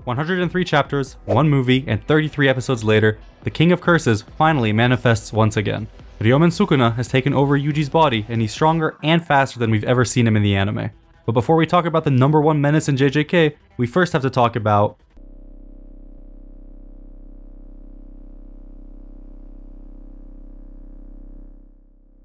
103 chapters, 1 movie, and 33 episodes later, the King of Curses finally manifests once again. Ryomen Sukuna has taken over Yuji's body, and he's stronger and faster than we've ever seen him in the anime. But before we talk about the number 1 menace in JJK, we first have to talk about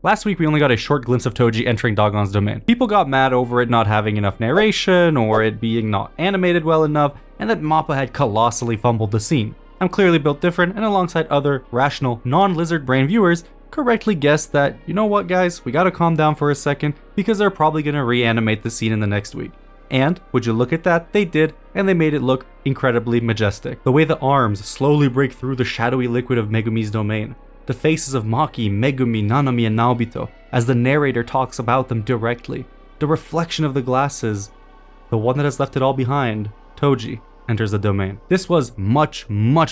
last week we only got a short glimpse of Toji entering Dagon's domain. People got mad over it not having enough narration, or it being not animated well enough, and that Mappa had colossally fumbled the scene. I'm clearly built different, and alongside other, rational, non-lizard brain viewers, correctly guessed that, you know what guys, we gotta calm down for a second, because they're probably gonna reanimate the scene in the next week. And, would you look at that, they did, and they made it look incredibly majestic. The way the arms slowly break through the shadowy liquid of Megumi's domain. The faces of Maki, Megumi, Nanami, and Naobito, as the narrator talks about them directly. The reflection of the glasses. The one that has left it all behind, Toji, enters the domain. This was much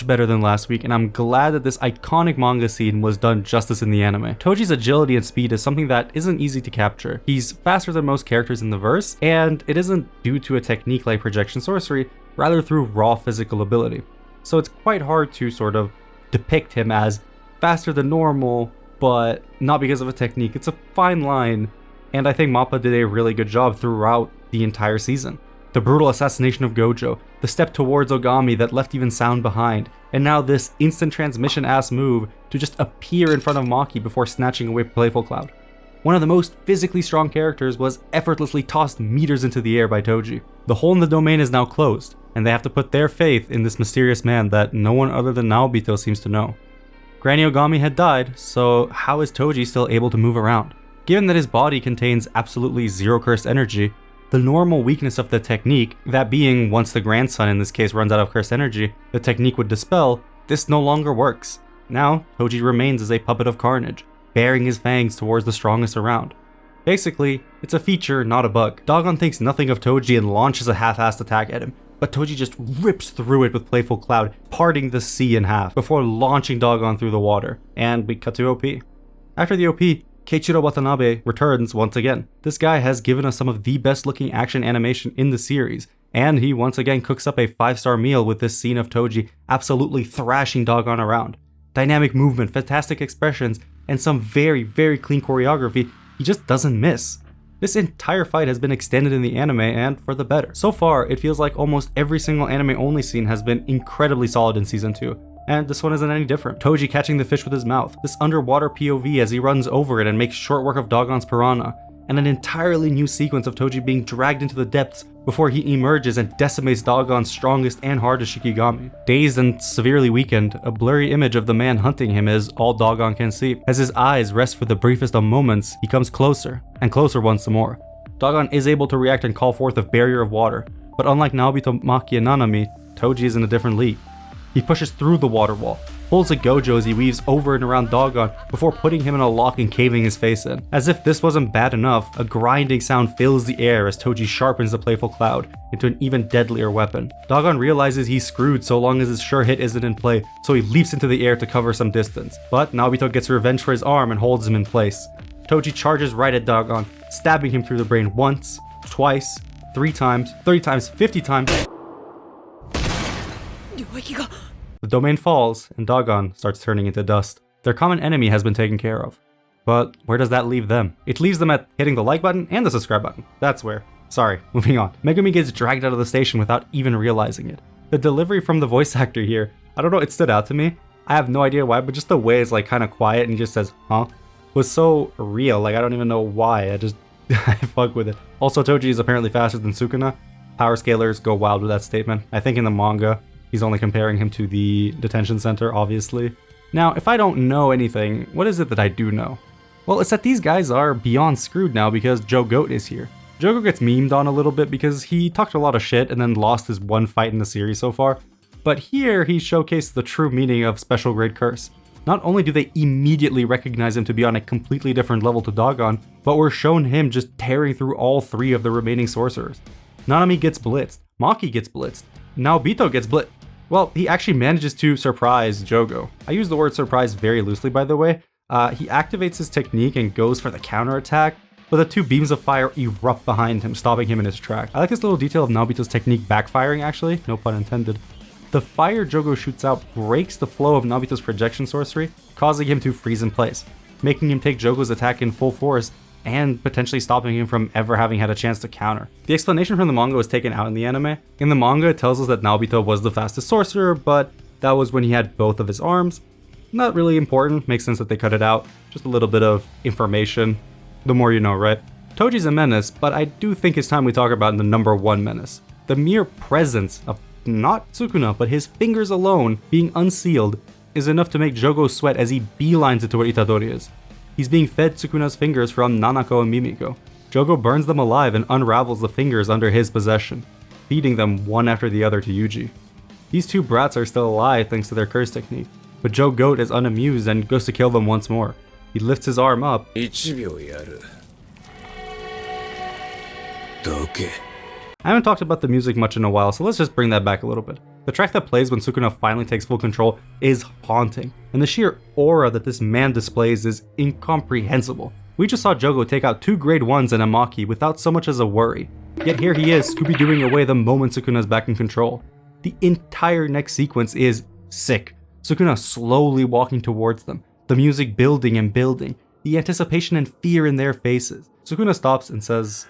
better than last week, and I'm glad that this iconic manga scene was done justice in the anime. Toji's agility and speed is something that isn't easy to capture. He's faster than most characters in the verse, and it isn't due to a technique like projection sorcery, rather through raw physical ability. So it's quite hard to sort of depict him as faster than normal, but not because of a technique. It's a fine line, and I think Mappa did a really good job throughout the entire season. The brutal assassination of Gojo, the step towards Ogami that left even sound behind, and now this instant transmission ass move to just appear in front of Maki before snatching away Playful Cloud. One of the most physically strong characters was effortlessly tossed meters into the air by Toji. The hole in the domain is now closed, and they have to put their faith in this mysterious man that no one other than Naobito seems to know. Granny Ogami had died, so how is Toji still able to move around? Given that his body contains absolutely zero cursed energy, the normal weakness of the technique, that being once the grandson in this case runs out of cursed energy, the technique would dispel, this no longer works. Now, Toji remains as a puppet of carnage, baring his fangs towards the strongest around. Basically, it's a feature, not a bug. Dagon thinks nothing of Toji and launches a half-assed attack at him, but Toji just rips through it with Playful Cloud, parting the sea in half, before launching Dagon through the water. And we cut to OP. After the OP, Keiichiro Watanabe returns once again. This guy has given us some of the best looking action animation in the series, and he once again cooks up a 5-star meal with this scene of Toji absolutely thrashing Dagon around. Dynamic movement, fantastic expressions, and some very clean choreography. He just doesn't miss. This entire fight has been extended in the anime, and for the better. So far, it feels like almost every single anime-only scene has been incredibly solid in Season 2. And this one isn't any different. Toji catching the fish with his mouth, this underwater POV as he runs over it and makes short work of Dagon's piranha, and an entirely new sequence of Toji being dragged into the depths before he emerges and decimates Dagon's strongest and hardest Shikigami. Dazed and severely weakened, a blurry image of the man hunting him is all Dagon can see. As his eyes rest for the briefest of moments, he comes closer, and closer once more. Dagon is able to react and call forth a barrier of water, but unlike Naobito, Maki, and Nanami, Toji is in a different league. He pushes through the water wall, pulls a Gojo as he weaves over and around Dagon before putting him in a lock and caving his face in. As if this wasn't bad enough, a grinding sound fills the air as Toji sharpens the Playful Cloud into an even deadlier weapon. Dagon realizes he's screwed so long as his sure hit isn't in play, so he leaps into the air to cover some distance. But Naobito gets revenge for his arm and holds him in place. Toji charges right at Dagon, stabbing him through the brain once, twice, 3 times, 30 times, 50 times. The domain falls, and Dagon starts turning into dust. Their common enemy has been taken care of. But where does that leave them? It leaves them at hitting the like button and the subscribe button. That's where. Sorry, moving on. Megumi gets dragged out of the station without even realizing it. The delivery from the voice actor here, I don't know, it stood out to me. I have no idea why, but just the way it's like kind of quiet and he just says, huh? Was so real, like I don't even know why, I fuck with it. Also, Toji is apparently faster than Sukuna. Power scalers go wild with that statement. I think in the manga, he's only comparing him to the detention center, obviously. Now, if I don't know anything, what is it that I do know? Well, it's that these guys are beyond screwed now because Jogo is here. Jogo gets memed on a little bit because he talked a lot of shit and then lost his one fight in the series so far. But here, he showcased the true meaning of Special Grade Curse. Not only do they immediately recognize him to be on a completely different level to Dagon, but we're shown him just tearing through all 3 of the remaining sorcerers. Nanami gets blitzed, Maki gets blitzed, Naobito gets blitzed. Well, he actually manages to surprise Jogo. I use the word surprise very loosely, by the way. He activates his technique and goes for the counterattack, but the two beams of fire erupt behind him, stopping him in his tracks. I like this little detail of Naobito's technique backfiring actually, no pun intended. The fire Jogo shoots out breaks the flow of Naobito's projection sorcery, causing him to freeze in place, making him take Jogo's attack in full force and potentially stopping him from ever having had a chance to counter. The explanation from the manga was taken out in the anime. In the manga, it tells us that Naobito was the fastest sorcerer, but that was when he had both of his arms. Not really important, makes sense that they cut it out. Just a little bit of information. The more you know, right? Toji's a menace, but I do think it's time we talk about the number one menace. The mere presence of not Sukuna, but his fingers alone being unsealed is enough to make Jogo sweat as he beelines it to where Itadori is. He's being fed Sukuna's fingers from Nanako and Mimiko. Jogo burns them alive and unravels the fingers under his possession, feeding them one after the other to Yuji. These two brats are still alive thanks to their curse technique, but Joe Goat is unamused and goes to kill them once more. He lifts his arm up. I haven't talked about the music much in a while, so let's just bring that back a little bit. The track that plays when Sukuna finally takes full control is haunting, and the sheer aura that this man displays is incomprehensible. We just saw Jogo take out 2 grade 1s and a Maki without so much as a worry. Yet here he is, Scooby-Dooing away the moment Sukuna's back in control. The entire next sequence is sick. Sukuna slowly walking towards them, the music building and building, the anticipation and fear in their faces. Sukuna stops and says,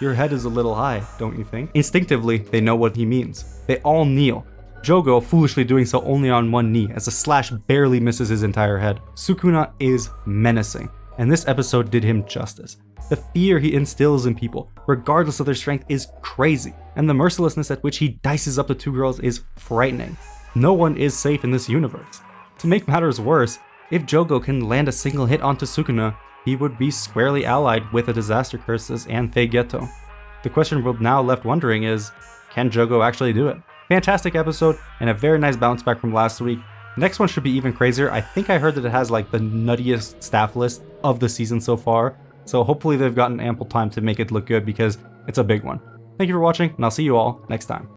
"Your head is a little high, don't you think?" Instinctively, they know what he means. They all kneel. Jogo foolishly doing so only on one knee as a slash barely misses his entire head. Sukuna is menacing, and this episode did him justice. The fear he instills in people, regardless of their strength, is crazy, and the mercilessness at which he dices up the 2 girls is frightening. No one is safe in this universe. To make matters worse, if Jogo can land a single hit onto Sukuna, he would be squarely allied with the Disaster Curses and Fei Geto. The question we're now left wondering is, can Jogo actually do it? Fantastic episode, and a very nice bounce back from last week. Next one should be even crazier. I think I heard that it has like the nuttiest staff list of the season so far, so hopefully they've gotten ample time to make it look good because it's a big one. Thank you for watching, and I'll see you all next time.